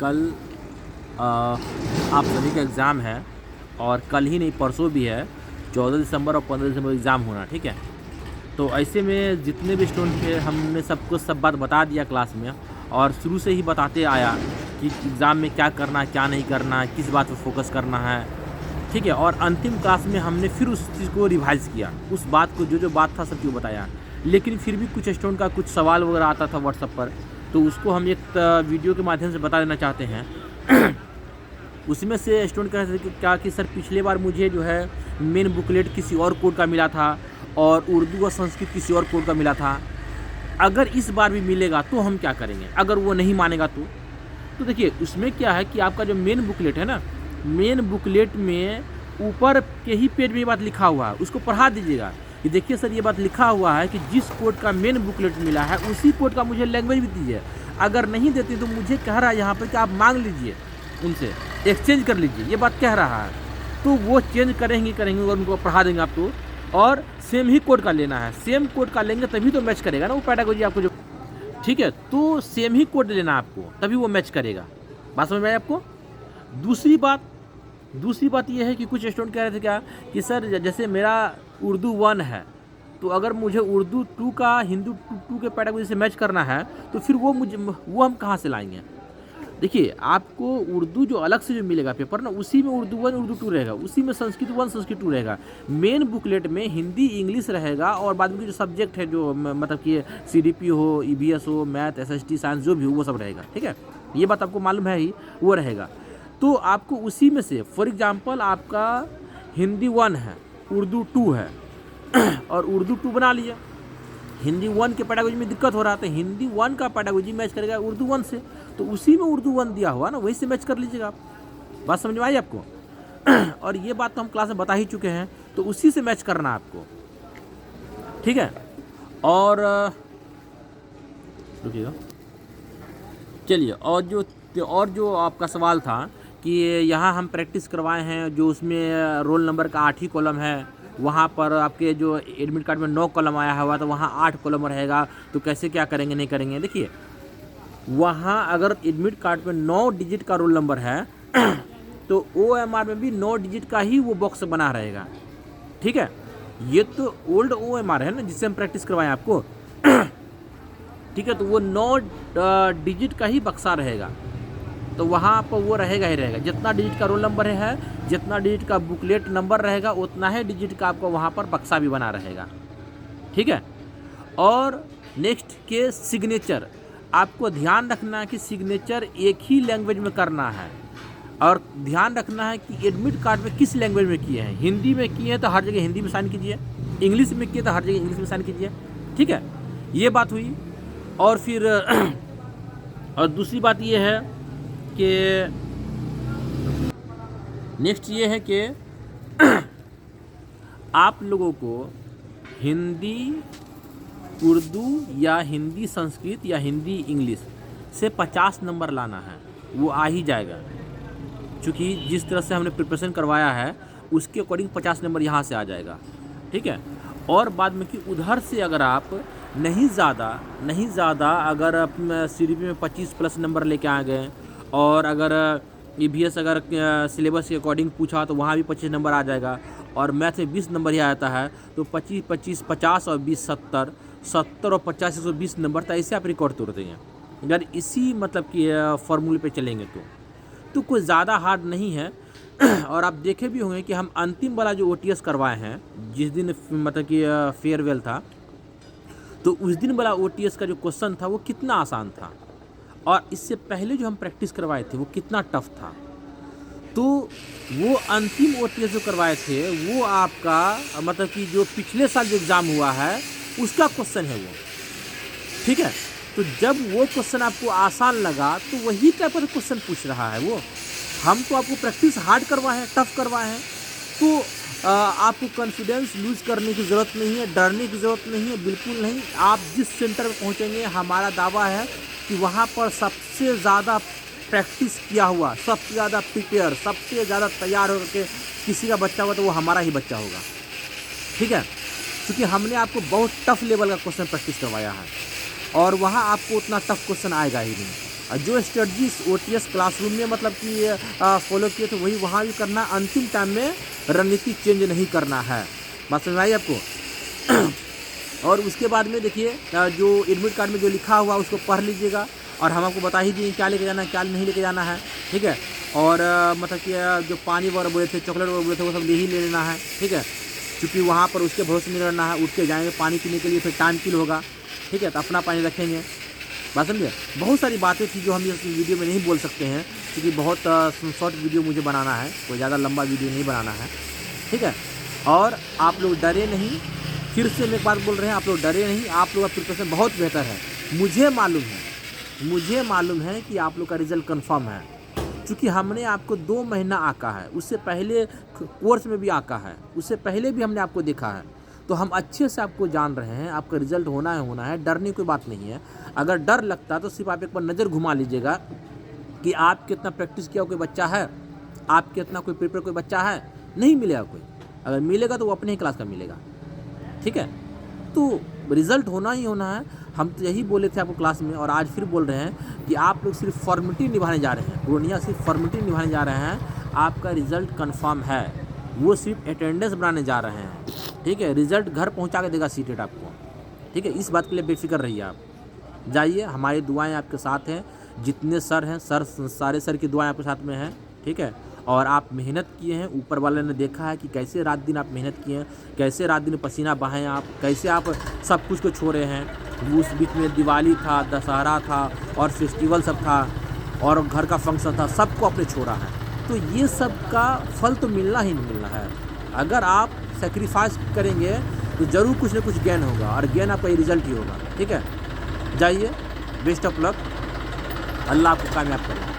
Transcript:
कल आप सभी का एग्ज़ाम है और कल ही नहीं परसों भी है। 14 दिसंबर और 15 दिसंबर एग्ज़ाम होना, ठीक है। तो ऐसे में जितने भी स्टूडेंट थे हमने सबको सब बात बता दिया क्लास में, और शुरू से ही बताते आया कि एग्ज़ाम में क्या करना है, क्या नहीं करना है, किस बात पर फोकस करना है, ठीक है। और अंतिम क्लास में हमने फिर उस चीज़ को रिवाइज़ किया, उस बात को जो बात था सब क्यों बताया। लेकिन फिर भी कुछ स्टूडेंट का कुछ सवाल वगैरह आता था व्हाट्सएप पर, तो उसको हम एक वीडियो के माध्यम से बता देना चाहते हैं। उसमें से स्टूडेंट कह रहे थे कि क्या कि सर पिछले बार मुझे जो है मेन बुकलेट किसी और कोड का मिला था और उर्दू और संस्कृत किसी और कोड का मिला था, अगर इस बार भी मिलेगा तो हम क्या करेंगे, अगर वो नहीं मानेगा तो देखिए उसमें क्या है कि आपका जो मेन बुकलेट है ना, मेन बुकलेट में ऊपर के ही पेज में ये बात लिखा हुआ है, उसको पढ़ा दीजिएगा कि देखिए सर ये बात लिखा हुआ है कि जिस कोड का मेन बुकलेट मिला है उसी कोड का मुझे लैंग्वेज भी दीजिए। अगर नहीं देते तो मुझे कह रहा है यहाँ पर कि आप मांग लीजिए, उनसे एक्सचेंज कर लीजिए, ये बात कह रहा है। तो वो चेंज करेंगे और उनको पढ़ा देंगे आपको, और सेम ही कोड का लेना है। सेम कोड का लेंगे तभी तो मैच करेगा ना वो पैडागोजी आपको जो, ठीक है। तो सेम ही कोड लेना आपको, तभी वो मैच करेगा। बात समझ में आई आपको। दूसरी बात ये है कि कुछ स्टूडेंट कह रहे थे क्या कि सर जैसे मेरा उर्दू 1 है, तो अगर मुझे उर्दू 2 का हिंदू 2 के पैडागोजी से मैच करना है तो फिर वो हम कहाँ से लाएंगे। देखिए आपको उर्दू जो अलग से जो मिलेगा पेपर ना, उसी में उर्दू 1 उर्दू 2 रहेगा, उसी में संस्कृत 1 संस्कृत 2 रहेगा। मेन बुकलेट में हिंदी इंग्लिश रहेगा, और बाद में जो सब्जेक्ट है जो मतलब कि CDP हो, EVS हो, मैथ SST साइंस जो भी हो वो सब रहेगा, ठीक है। ये बात आपको मालूम है ही, वो रहेगा। तो आपको उसी में से फॉर एग्जाम्पल आपका हिंदी 1 है, उर्दू 2 है और उर्दू 2 बना लिया। हिंदी 1 के पैडागोजी में दिक्कत हो रहा था, हिंदी 1 का पैडागोजी मैच करेगा उर्दू 1 से, तो उसी में उर्दू 1 दिया हुआ ना, वही से मैच कर लीजिएगा आप। बात समझ में आई आपको। और ये बात तो हम क्लास में बता ही चुके हैं, तो उसी से मैच करना आपको, ठीक है। और रुकिएगा, चलिए। और जो आपका सवाल था कि यहाँ हम प्रैक्टिस करवाए हैं, जो उसमें रोल नंबर का 8 ही कॉलम है, वहाँ पर आपके जो एडमिट कार्ड में 9 कॉलम आया हुआ तो वहाँ 8 कॉलम रहेगा, तो कैसे क्या करेंगे नहीं करेंगे। देखिए वहाँ अगर एडमिट कार्ड में 9 डिजिट का रोल नंबर है तो OMR में भी 9 डिजिट का ही वो बॉक्स बना रहेगा, ठीक है। ये तो ओल्ड OMR है ना जिससे हम प्रैक्टिस करवाएं आपको, ठीक है। तो वो 9 डिजिट का ही बक्सा रहेगा, तो वहाँ पर वो रहेगा ही रहेगा। जितना डिजिट का रोल नंबर है, जितना डिजिट का बुकलेट नंबर रहेगा, उतना ही डिजिट का आपको वहाँ पर बक्सा भी बना रहेगा, ठीक है। और नेक्स्ट के सिग्नेचर, आपको ध्यान रखना है कि सिग्नेचर एक ही लैंग्वेज में करना है, और ध्यान रखना है कि एडमिट कार्ड में किस लैंग्वेज में किए हैं। हिंदी में किए हैं तो हर जगह हिंदी में साइन कीजिए, इंग्लिश में किए तो हर जगह इंग्लिश में साइन कीजिए, ठीक है। ये बात हुई। और फिर और दूसरी बात ये है कि नेक्स्ट ये है कि आप लोगों को हिंदी उर्दू या हिंदी संस्कृत या हिंदी इंग्लिश से 50 नंबर लाना है, वो आ ही जाएगा। क्योंकि जिस तरह से हमने प्रिपरेशन करवाया है उसके अकॉर्डिंग 50 नंबर यहाँ से आ जाएगा, ठीक है। और बाद में कि उधर से अगर आप नहीं ज़्यादा अगर CDP में 25+ नंबर लेके आ गए, और अगर EVS अगर सिलेबस के अकॉर्डिंग पूछा तो वहाँ भी 25 नंबर आ जाएगा, और मैथ में 20 नंबर ही आता है तो 25 50 और 20 70 70 और 50 120 नंबर, तो ऐसे आप रिकॉर्ड तोड़ देंगे अगर इसी मतलब कि फॉर्मूले पे चलेंगे तो कोई ज़्यादा हार्ड नहीं है। और आप देखे भी होंगे कि हम अंतिम वाला जो OTS करवाए हैं, जिस दिन मतलब कि फेयरवेल था, तो उस दिन वाला OTS का जो क्वेश्चन था वो कितना आसान था, और इससे पहले जो हम प्रैक्टिस करवाए थे वो कितना टफ था। तो वो अंतिम OTS जो करवाए थे वो आपका मतलब कि जो पिछले साल जो एग्ज़ाम हुआ है उसका क्वेश्चन है वो, ठीक है। तो जब वो क्वेश्चन आपको आसान लगा तो वही टाइप का क्वेश्चन पूछ रहा है वो। हम तो आपको प्रैक्टिस हार्ड करवाए हैं, टफ करवाए हैं, तो आपको कॉन्फिडेंस लूज़ करने की ज़रूरत नहीं है, डरने की ज़रूरत नहीं है, बिल्कुल नहीं। आप जिस सेंटर पर पहुंचेंगे, हमारा दावा है कि वहां पर सबसे ज़्यादा प्रैक्टिस किया हुआ, सबसे ज़्यादा प्रिपेयर, सबसे ज़्यादा तैयार होकर किसी का बच्चा होगा तो वो हमारा ही बच्चा होगा, ठीक है। क्योंकि हमने आपको बहुत टफ लेवल का क्वेश्चन प्रैक्टिस करवाया है, और वहाँ आपको उतना टफ क्वेश्चन आएगा ही नहीं, जो स्ट्रेटजी OTS क्लासरूम में मतलब कि फॉलो किए थे वही वहाँ भी करना, अंतिम टाइम में रणनीति चेंज नहीं करना है। बात समझ आई आपको? और उसके बाद में देखिए जो एडमिट कार्ड में जो लिखा हुआ उसको पढ़ लीजिएगा, और हम आपको बता ही दिए क्या लेके जाना है क्या नहीं लेके जाना है, ठीक है। और मतलब कि जो पानी वगैरह बोले थे, चॉकलेट वगैरह बोले थे, वो सब ही ले लेना है, ठीक है। क्योंकि वहाँ पर उसके भरोसे नहीं रहना है, उठ के जाएंगे पानी पीने के लिए, फिर टाइम किल होगा, ठीक है। तो अपना पानी रखेंगे। बात समझे? बहुत सारी बातें थी जो हम इस वीडियो में नहीं बोल सकते हैं, क्योंकि बहुत शॉर्ट वीडियो मुझे बनाना है, कोई ज़्यादा लंबा वीडियो नहीं बनाना है, ठीक है। और आप लोग डरे नहीं, फिर से मैं एक बात बोल रहे हैं, आप लोग डरे नहीं, आप लोग का प्रिपरेशन बहुत बेहतर है। मुझे मालूम है कि आप लोग का रिज़ल्ट कंफर्म है, क्योंकि हमने आपको 2 महीना आका है, उससे पहले कोर्स में भी आका है, उससे पहले भी हमने आपको देखा है, तो हम अच्छे से आपको जान रहे हैं। आपका रिज़ल्ट होना है, डरने की कोई बात नहीं है। अगर डर लगता है तो सिर्फ आप एक बार नज़र घुमा लीजिएगा कि आप कितना प्रैक्टिस किया कोई बच्चा है, आप कितना कोई प्रिपेयर कोई बच्चा है, नहीं मिलेगा कोई। अगर मिलेगा तो वो अपने ही क्लास का मिलेगा, ठीक है। तो रिज़ल्ट होना ही होना है। हम तो यही बोले थे आपको क्लास में, और आज फिर बोल रहे हैं कि आप लोग सिर्फ फॉर्मेलिटी निभाने जा रहे हैं, पूर्णिया सिर्फ फॉर्मेलिटी निभाने जा रहे हैं। आपका रिज़ल्ट कंफर्म है, वो सिर्फ अटेंडेंस बनाने जा रहे हैं, ठीक है। रिज़ल्ट घर पहुंचा के देगा सीटेट आपको, ठीक है। इस बात के लिए बेफिक्र रहिए आप। जाइए, हमारी दुआएं आपके साथ हैं, जितने सर हैं सारे सर की दुआएं आपके साथ में हैं, ठीक है। और आप मेहनत किए हैं, ऊपर वाले ने देखा है कि कैसे रात दिन आप मेहनत किए हैं, कैसे रात दिन पसीना बहाएं आप, कैसे आप सब कुछ को छोड़े हैं। उस बीच में दिवाली था, दशहरा था और फेस्टिवल सब था और घर का फंक्शन था, सबको आपने छोड़ा है। तो ये सब का फल तो मिलना ही मिलना है। अगर आप सेक्रीफाइस करेंगे तो ज़रूर कुछ ना कुछ गेन होगा, और गेन आपका ये रिज़ल्ट ही होगा, ठीक है। जाइए, बेस्ट ऑफ लक, अल्लाह आपको कामयाब करेगा।